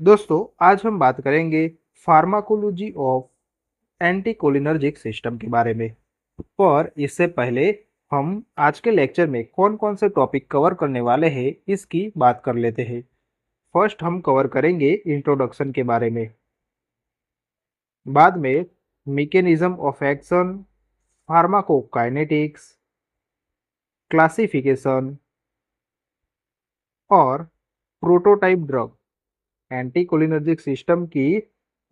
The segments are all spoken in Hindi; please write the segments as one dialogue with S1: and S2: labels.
S1: दोस्तों, आज हम बात करेंगे फार्माकोलॉजी ऑफ एंटीकोलिनर्जिक सिस्टम के बारे में। पर इससे पहले हम आज के लेक्चर में कौन कौन से टॉपिक कवर करने वाले हैं इसकी बात कर लेते हैं। फर्स्ट हम कवर करेंगे इंट्रोडक्शन के बारे में, बाद में mechanism of action, pharmacokinetics, classification और प्रोटोटाइप ड्रग। एंटीकोलिनर्जिक सिस्टम की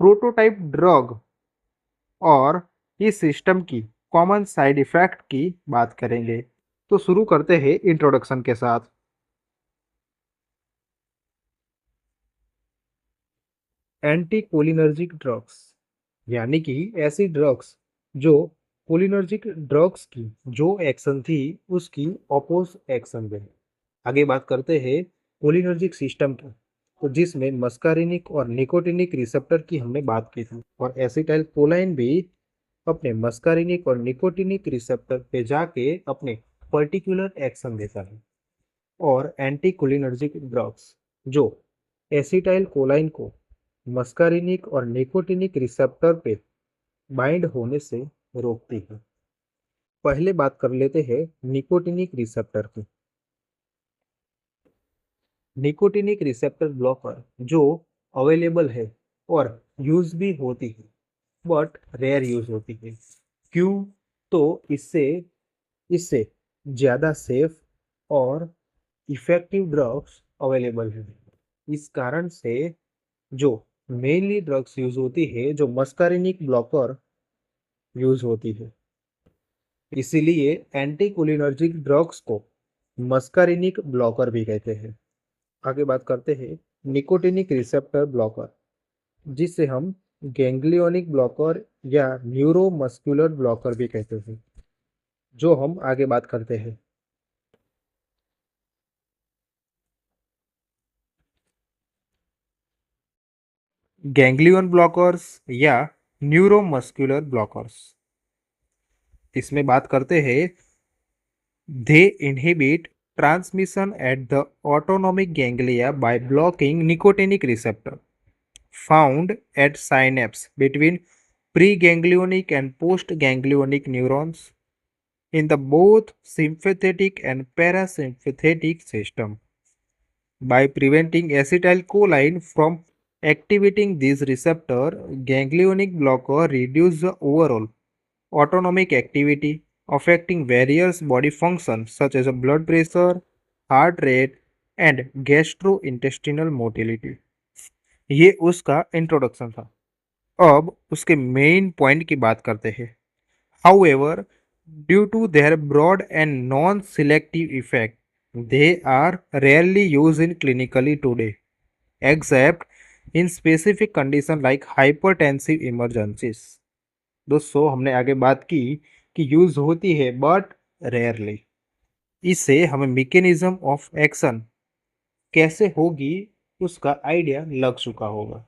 S1: प्रोटोटाइप ड्रग और इस सिस्टम की कॉमन साइड इफेक्ट की बात करेंगे। तो शुरू करते हैं इंट्रोडक्शन के साथ। एंटी कोलिनर्जिक ड्रग्स यानी कि ऐसी ड्रग्स जो कोलिनर्जिक ड्रग्स की जो एक्शन थी उसकी अपोज एक्शन है। आगे बात करते हैं कोलिनर्जिक सिस्टम की, तो जिसमें मस्कारिनिक और निकोटिनिक रिसेप्टर की हमने बात की थी, और एसिटाइल कोलाइन भी अपने मस्कारिनिक और निकोटिनिक रिसेप्टर पे जाके अपने पर्टिकुलर एक्शन देता है। और एंटीकोलिनर्जिक ड्रग्स जो एसिटाइल कोलाइन को मस्कारिनिक और निकोटिनिक रिसेप्टर पे बाइंड होने से रोकती है। पहले बात कर लेते हैं निकोटिनिक रिसेप्टर की। निकोटिनिक रिसेप्टर ब्लॉकर जो अवेलेबल है और यूज भी होती है, बट रेयर यूज होती है। क्यों? तो इससे इससे ज़्यादा सेफ और इफेक्टिव ड्रग्स अवेलेबल है। इस कारण से जो मेनली ड्रग्स यूज होती है, जो मस्कारिनिक ब्लॉकर यूज होती है, इसीलिए एंटीकोलिनर्जिक ड्रग्स को मस्कारिनिक ब्लॉकर भी कहते हैं। आगे बात करते हैं निकोटिनिक रिसेप्टर ब्लॉकर, जिसे हम गैंग्लियोनिक ब्लॉकर या न्यूरोमस्कुलर ब्लॉकर भी कहते हैं, जो हम आगे बात करते हैं। गैंग्लियन ब्लॉकर्स या न्यूरोमस्कुलर ब्लॉकर्स, इसमें बात करते हैं they inhibit transmission at the autonomic ganglia by blocking nicotinic receptor found at synapse between preganglionic and postganglionic neurons in the both sympathetic and parasympathetic system. By preventing acetylcholine from activating this receptor, ganglionic blocker reduce the overall autonomic activity, affecting various body functions such as blood pressure, heart rate, and gastrointestinal motility. ये उसका इंट्रोडक्शन था। अब उसके मेन पॉइंट की बात करते हैं। However, due to their broad and non-selective effect, they are rarely used in clinically today, except in specific conditions like hypertensive emergencies. दोस्तों, हमने आगे बात की कि यूज होती है बट रेयरली। इससे हमें मैकेनिज्म ऑफ एक्शन कैसे होगी उसका आइडिया लग चुका होगा,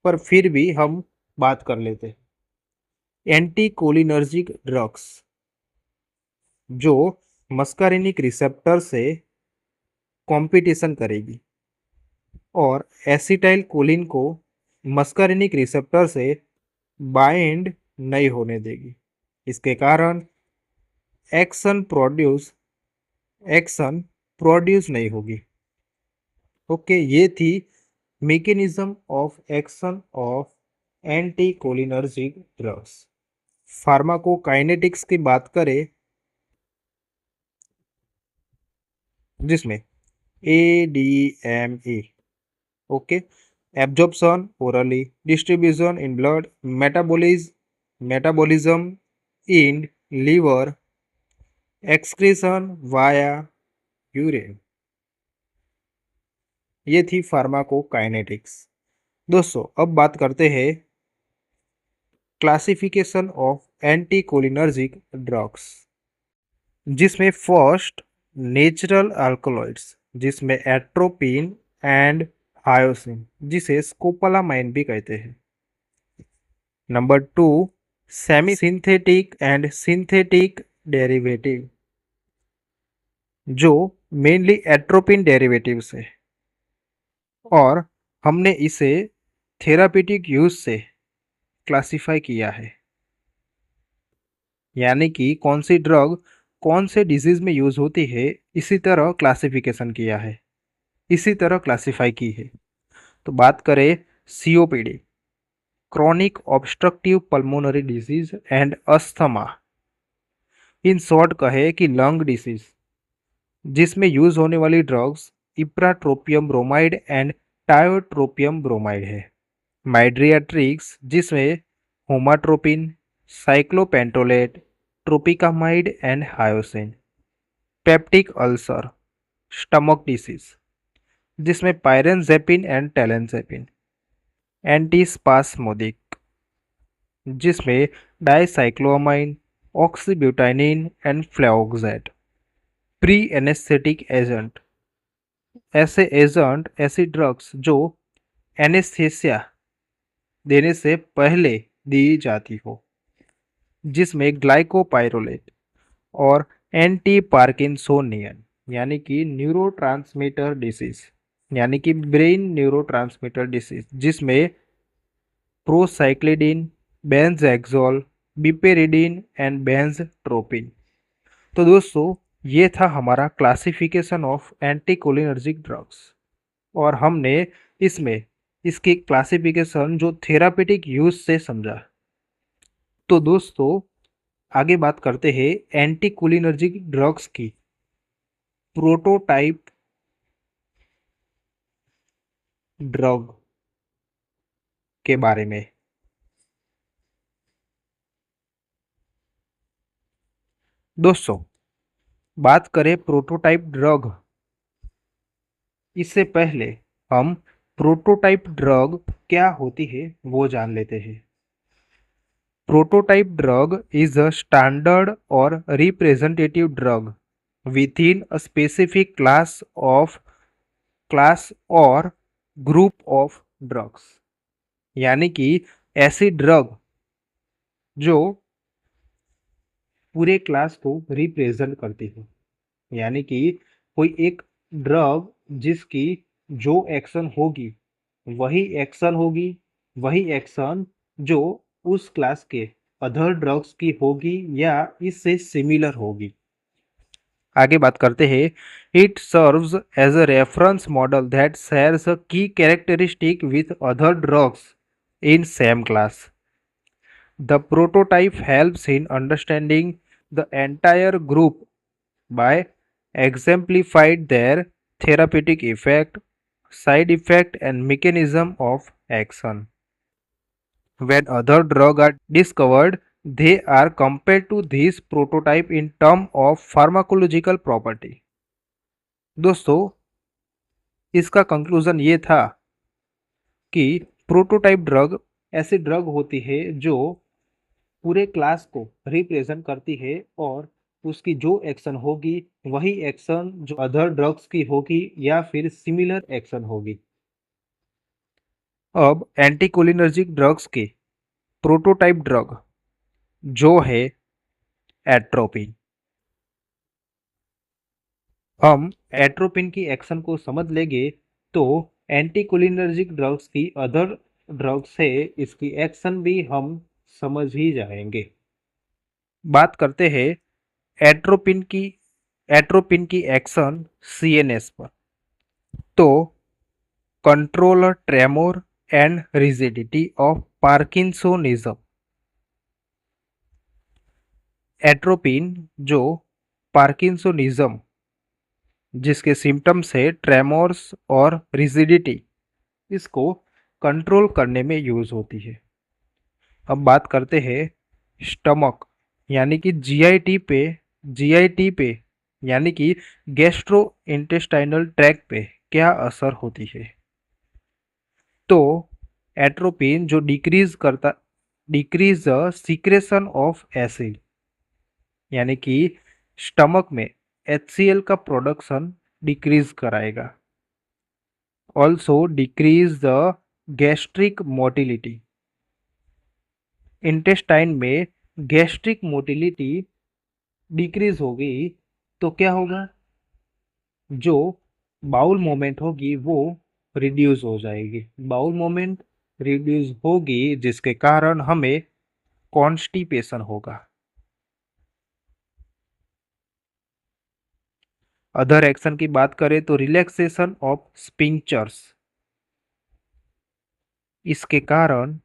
S1: पर फिर भी हम बात कर लेते हैं। एंटी कोलिनर्जिक ड्रग्स जो मस्कारिनिक रिसेप्टर से कंपटीशन करेगी और एसिटाइल कोलिन को मस्कारिनिक रिसेप्टर से बाइंड नहीं होने देगी। इसके कारण एक्शन प्रोड्यूस एक्शन प्रोड्यूस नहीं होगी। ओके, ये थी mechanism of action of anti cholinergic drugs. Pharmacokinetics की बात करें, जिसमें ADME, okay, absorption orally, distribution in blood, metabolism in liver, excretion via urine. ये थी फार्माकोकाइनेटिक्स। दोस्तों, अब बात करते हैं क्लासिफिकेशन ऑफ एंटीकोलिनर्जिक ड्रग्स, जिसमें फर्स्ट नेचुरल अल्कलॉइड्स, जिसमें एट्रोपिन एंड हायोसिन, जिसे स्कोपोलामाइन भी कहते हैं। Number two, semi synthetic and synthetic derivative, जो मेनली एट्रोपिन डेरिवेटिव्स है। और हमने इसे थेरापेटिक यूज से क्लासिफाई किया है, यानी कि कौन सी ड्रग कौन से डिजीज में यूज होती है, इसी तरह क्लासिफिकेशन किया है, इसी तरह क्लासिफाई की है। तो बात करें COPD, chronic obstructive pulmonary disease and asthma, in short कहे कि लंग डिसीज, जिसमें यूज होने वाली drugs ipratropium bromide and tiotropium bromide है। माइड्रियाट्रिक्स, जिसमें homatropine, cyclopentolate, tropicamide and hyoscine. Peptic ulcer, stomach disease, जिसमें पायरेनजेपिन एंड टेलेंजेपिन। एंटीस्पास्मोदिक, जिसमें dicyclomine, oxybutynin and flavoxate. Pre anaesthetic agent, ऐसे एजेंट, ऐसी ड्रग्स जो एनेस्थेसिया देने से पहले दी जाती हो, जिसमें ग्लाइकोपाइरोलेट और एंटी पार्किंसोनियन, यानी कि न्यूरोट्रांसमीटर डिसीज, यानी कि ब्रेन न्यूरोट्रांसमीटर डिसीज, जिसमें प्रोसाइक्लिडिन, बेंजैक्सोल, बिपेरिडिन एंड बेंजट्रोपिन। तो दोस्तों, ये था हमारा क्लासिफिकेशन ऑफ एंटीकोलिनर्जिक ड्रग्स, और हमने इसमें इसकी क्लासिफिकेशन जो थेरापेटिक यूज से समझा। तो दोस्तों, आगे बात करते हैं एंटीकोलिनर्जिक ड्रग्स की प्रोटोटाइप ड्रग के बारे में। दोस्तों, बात करें प्रोटोटाइप ड्रग, इससे पहले हम प्रोटोटाइप ड्रग क्या होती है वो जान लेते हैं। Prototype drug is a standard or representative drug within a specific class or group of drugs, यानी कि ऐसी ड्रग जो पूरे क्लास को रिप्रेजेंट करती हो, यानी कि कोई एक ड्रग जिसकी जो एक्शन होगी वही एक्शन जो उस क्लास के अदर ड्रग्स की होगी या इससे सिमिलर होगी। आगे बात करते हैं, it serves as a reference model that shares a key characteristic with other drugs in same class. The prototype helps in understanding the entire group by exemplified their therapeutic effect, side effect and mechanism of action. When other drugs are discovered, they are compared to this prototype in terms of pharmacological property. दोस्तों, इसका कंक्लूजन ये था कि प्रोटोटाइप ड्रग ऐसी ड्रग होती है जो पूरे क्लास को रिप्रेजेंट करती है और उसकी जो एक्शन होगी वही एक्शन जो अदर ड्रग्स की होगी या फिर सिमिलर एक्शन होगी। अब एंटीकोलिनर्जिक ड्रग्स के प्रोटोटाइप ड्रग जो है एट्रोपिन। हम एट्रोपिन की एक्शन को समझ लेंगे तो एंटीकोलिनर्जिक ड्रग्स की अदर ड्रग्स से इसकी एक्शन भी हम समझ ही जाएंगे। बात करते हैं एट्रोपिन की एक्शन सीएनएस पर। तो control tremor and rigidity of parkinsonism. Atropine जो पार्किंसोनिज्म जिसके सिम्टम्स है ट्रेमोर्स और रिजिडिटी, इसको कंट्रोल करने में यूज होती है। अब बात करते हैं स्टमक यानी कि जीआईटी पे यानी कि गैस्ट्रो इंटेस्टाइनल ट्रैक्ट पे क्या असर होती है। तो एट्रोपिन जो डिक्रीज सीक्रेशन ऑफ एसिड, यानी कि स्टमक में HCl का प्रोडक्शन डिक्रीज कराएगा। Also decrease the gastric motility, intestine में गैस्ट्रिक मोटिलिटी डिक्रीज होगी तो क्या होगा, जो बाउल मूवमेंट होगी वो रिड्यूस हो जाएगी, बाउल मूवमेंट रिड्यूस होगी, जिसके कारण हमें कॉन्स्टिपेशन होगा। अदर एक्शन की बात करें तो रिलैक्सेशन ऑफ स्पिंक्चर्स, इसके कारण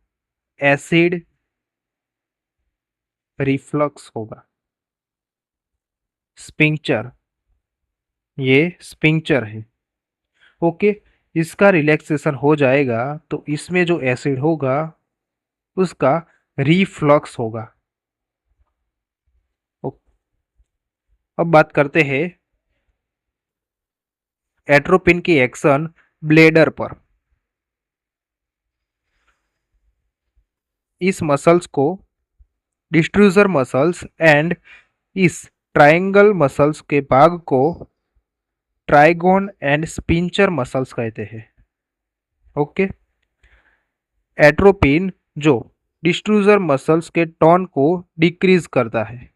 S1: एसिड रिफ्लक्स होगा। स्पिंक्चर, ये स्पिंक्चर है। ओके, इसका रिलैक्सेशन हो जाएगा तो इसमें जो एसिड होगा उसका रिफ्लक्स होगा। अब बात करते हैं एट्रोपिन की एक्शन ब्लेडर पर। इस मसल्स को डिस्ट्रूजर मसल्स एंड इस ट्रायंगल मसल्स के भाग को ट्राइगोन एंड स्पिंचर मसल्स कहते हैं। ओके, एट्रोपिन जो डिस्ट्रूजर मसल्स के टोन को डिक्रीज करता है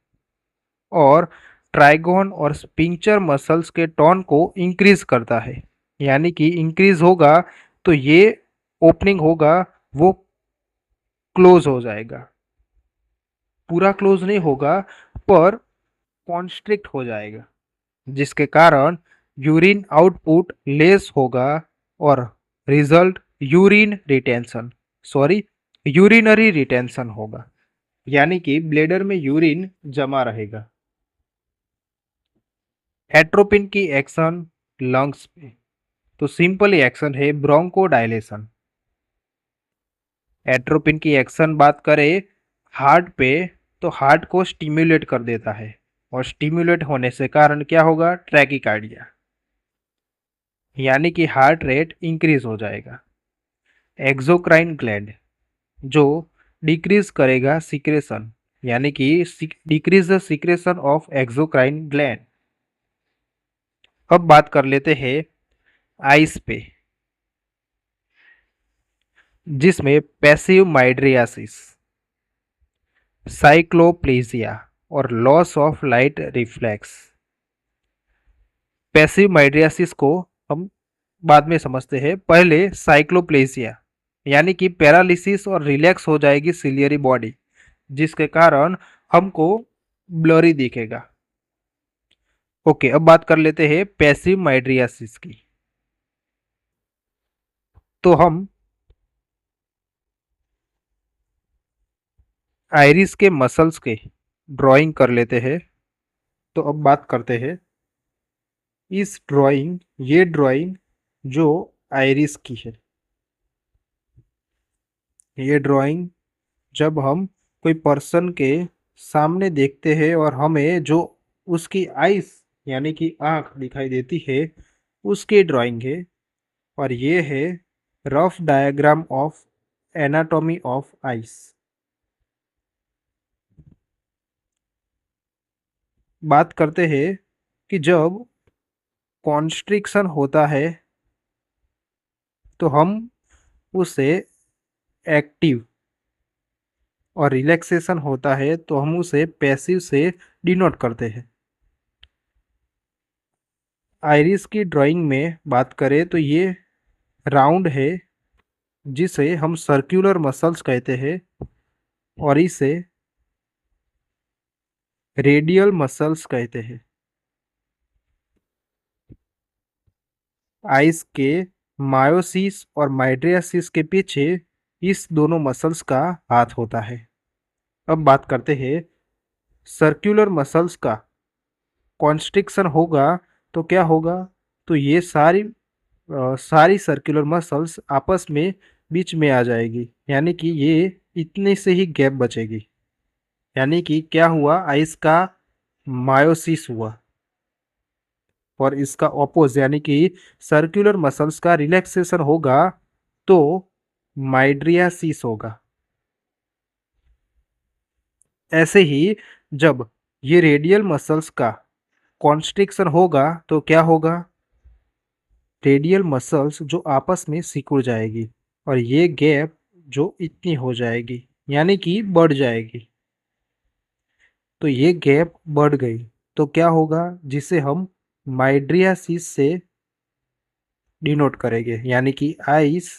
S1: और ट्राइगोन और स्पिंचर मसल्स के टोन को इंक्रीज करता है। यानी कि इंक्रीज होगा तो ये ओपनिंग होगा वो क्लोज हो जाएगा, पूरा क्लोज नहीं होगा पर कॉन्स्ट्रिक्ट हो जाएगा, जिसके कारण यूरिन आउटपुट लेस होगा और result urine retention, sorry urinary retention होगा। यानी कि ब्लेडर में यूरिन जमा रहेगा। एट्रोपिन की एक्शन लंग्स पे, तो सिंपल एक्शन है ब्रोंको डायलेशन। एट्रोपिन की एक्शन बात करें हार्ट पे, तो हार्ट को स्टिम्युलेट कर देता है और स्टिम्युलेट होने से कारण क्या होगा, ट्रैकिकार्डिया, यानी कि हार्ट रेट इंक्रीज हो जाएगा। एक्सोक्राइन ग्लैंड जो डिक्रीज करेगा सिक्रेशन, यानी कि decrease the secretion of exocrine gland. अब बात कर लेते हैं आइस पे, जिसमें पैसिव माइड्रियासिस, साइक्लोप्लेजिया और loss of light reflex. Passive mydriasis को हम बाद में समझते हैं, पहले साइक्लोप्लेजिया यानी कि पैरालिसिस और रिलैक्स हो जाएगी सिलियरी बॉडी, जिसके कारण हमको ब्लरी दिखेगा। ओके, अब बात कर लेते हैं पैसिव माइड्रियासिस की। तो हम आइरिस के मसल्स के ड्राइंग कर लेते हैं। तो अब बात करते हैं ये ड्राइंग जो आइरिस की है, ये ड्राइंग जब हम कोई पर्सन के सामने देखते हैं और हमें जो उसकी आइस यानी कि आंख दिखाई देती है, उसकी ड्राइंग है। और ये है rough diagram of anatomy of ice. बात करते हैं कि जब कॉन्स्ट्रिक्शन होता है तो हम उसे एक्टिव, और रिलैक्सेशन होता है तो हम उसे पैसिव से डिनोट करते हैं। आइरिस की ड्राइंग में बात करें तो ये राउंड है, जिसे हम सर्कुलर मसल्स कहते हैं, और इसे रेडियल मसल्स कहते हैं। आइस के मायोसिस और माइड्रियासिस के पीछे इस दोनों मसल्स का हाथ होता है। अब बात करते हैं सर्कुलर मसल्स का कॉन्स्ट्रिक्शन होगा तो क्या होगा, तो ये सारी सर्कुलर मसल्स आपस में बीच में आ जाएगी, यानी कि ये इतने से ही गैप बचेगी। यानी कि क्या हुआ, आइस का मायोसिस हुआ और इसका ऑपोज यानी कि सर्कुलर मसल्स का रिलैक्सेशन होगा तो माइड्रियासिस होगा। ऐसे ही जब ये रेडियल मसल्स का कॉन्स्ट्रिक्शन होगा तो क्या होगा, रेडियल मसल्स जो आपस में सिकुड़ जाएगी और ये गैप जो इतनी हो जाएगी यानी कि बढ़ जाएगी। तो ये गैप बढ़ गई तो क्या होगा, जिसे हम माइड्रियासिस से डिनोट करेंगे, यानी कि आइस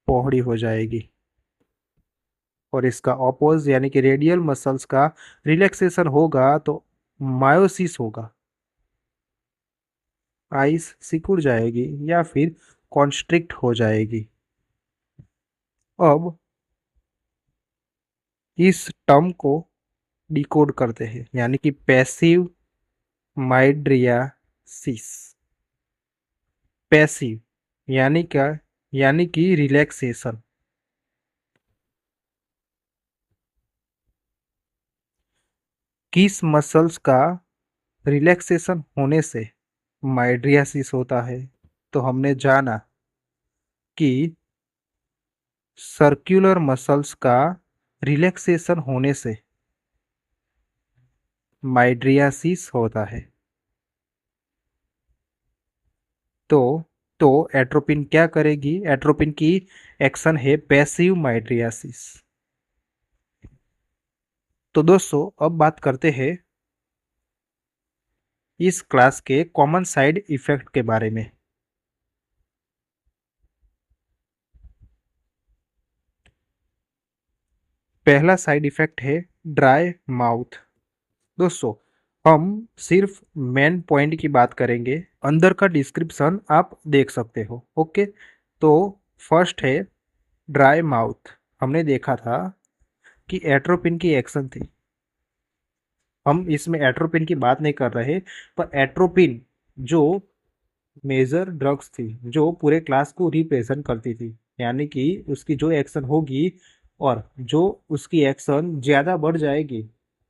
S1: पौड़ी हो जाएगी। और इसका ऑपोज यानी कि रेडियल मसल्स का रिलैक्सेशन होगा तो मायोसिस होगा, आइस सिकुड़ जाएगी या फिर कॉन्स्ट्रिक्ट हो जाएगी। अब इस टर्म को डिकोड करते हैं, यानी कि पैसिव माइड्रियासिस। पैसिव यानी क्या, यानी कि रिलैक्सेशन। किस मसल्स का रिलैक्सेशन होने से माइड्रियासिस होता है? तो हमने जाना कि सर्कुलर मसल्स का रिलैक्सेशन होने से माइड्रियासिस होता है। तो तो एट्रोपिन क्या करेगी? एट्रोपिन की एक्शन है पैसिव माइड्रियासिस। तो दोस्तों अब बात करते हैं इस क्लास के कॉमन साइड इफेक्ट के बारे में। पहला साइड इफेक्ट है ड्राई माउथ। दोस्तों हम सिर्फ मेन पॉइंट की बात करेंगे, अंदर का डिस्क्रिप्शन आप देख सकते हो। ओके, तो फर्स्ट है ड्राई माउथ। हमने देखा था कि एट्रोपिन की एक्शन थी, हम इसमें एट्रोपिन की बात नहीं कर रहे, पर एट्रोपिन जो मेजर ड्रग्स थी जो पूरे क्लास को रिप्रेजेंट करती थी, यानी कि उसकी जो एक्शन होगी और जो उसकी एक्शन ज़्यादा बढ़ जाएगी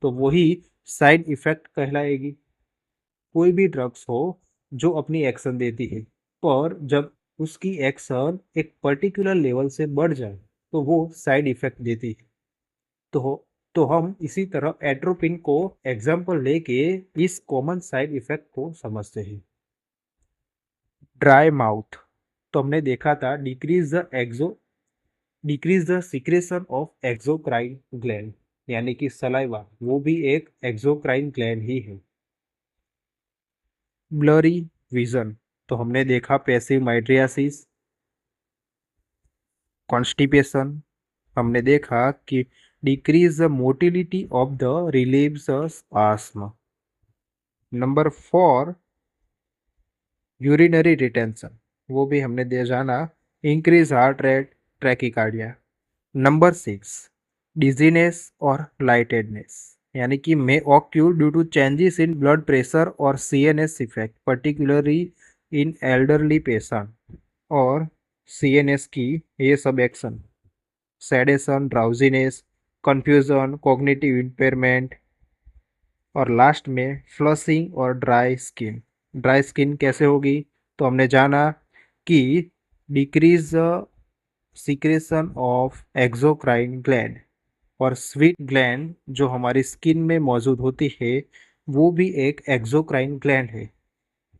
S1: तो वही साइड इफेक्ट कहलाएगी। कोई भी ड्रग्स हो जो अपनी एक्शन देती है, पर जब उसकी एक्शन एक पर्टिकुलर लेवल से बढ़ जाए तो वो साइड इफेक्ट देती है। तो तो हम इसी तरह एट्रोपिन को एग्जाम्पल लेके इस कॉमन साइड इफेक्ट को समझते हैं। ड्राई माउथ, तो हमने देखा था decrease the secretion of exocrine gland, यानी कि सलाइवा वो भी एक एक्सोक्राइन ग्लैंड ही है। ब्लरी विजन, तो हमने देखा पैसिव माइड्रियासिस। कॉन्स्टिपेशन, हमने देखा कि decrease the motility of the relieves spasm. Number 4 urinary retention, वो भी हमने दे जाना increase heart rate, tachycardia. Number 6 dizziness और लाइटेडनेस, यानी कि may occur due to changes in blood pressure और CNS effect, particularly in elderly patient. और सीएनएस की ये सब action sedation, drowsiness, confusion, cognitive impairment और लास्ट में फ्लशिंग और ड्राई स्किन। ड्राई स्किन कैसे होगी? तो हमने जाना कि decrease secretion of exocrine gland, और स्वीट ग्लैंड जो हमारी स्किन में मौजूद होती है वो भी एक एक्सोक्राइन ग्लैंड है।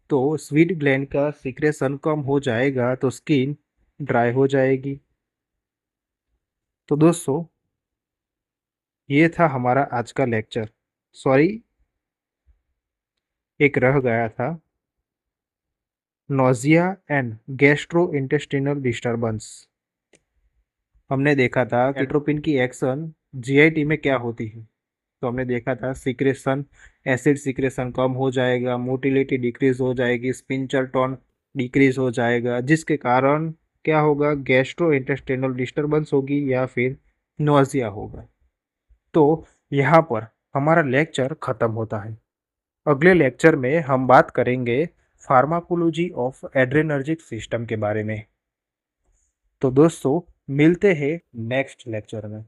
S1: तो स्वीट ग्लैंड का सिक्रेशन कम हो जाएगा तो स्किन ड्राई हो जाएगी। तो दोस्तों ये था हमारा आज का लेक्चर। सॉरी, एक रह गया था, nausea and gastro intestinal disturbance. हमने देखा था कि एट्रोपिन की एक्शन जीआईटी में क्या होती है। तो हमने देखा था सिक्रेशन, एसिड सिक्रेशन कम हो जाएगा, मोटिलिटी डिक्रीज हो जाएगी, स्पिंचर टोन डिक्रीज हो जाएगा, जिसके कारण क्या होगा? गैस्ट्रो इंटेस्टिनल डिस्टर्बेंस होगी या फिर नोजिया होगा। तो यहाँ पर हमारा लेक्चर खत्म होता है। अगले लेक्चर में हम बात करेंगे फार्माकोलॉजी ऑफ एड्रेनर्जिक सिस्टम के बारे में। तो दोस्तों मिलते हैं नेक्स्ट लेक्चर में।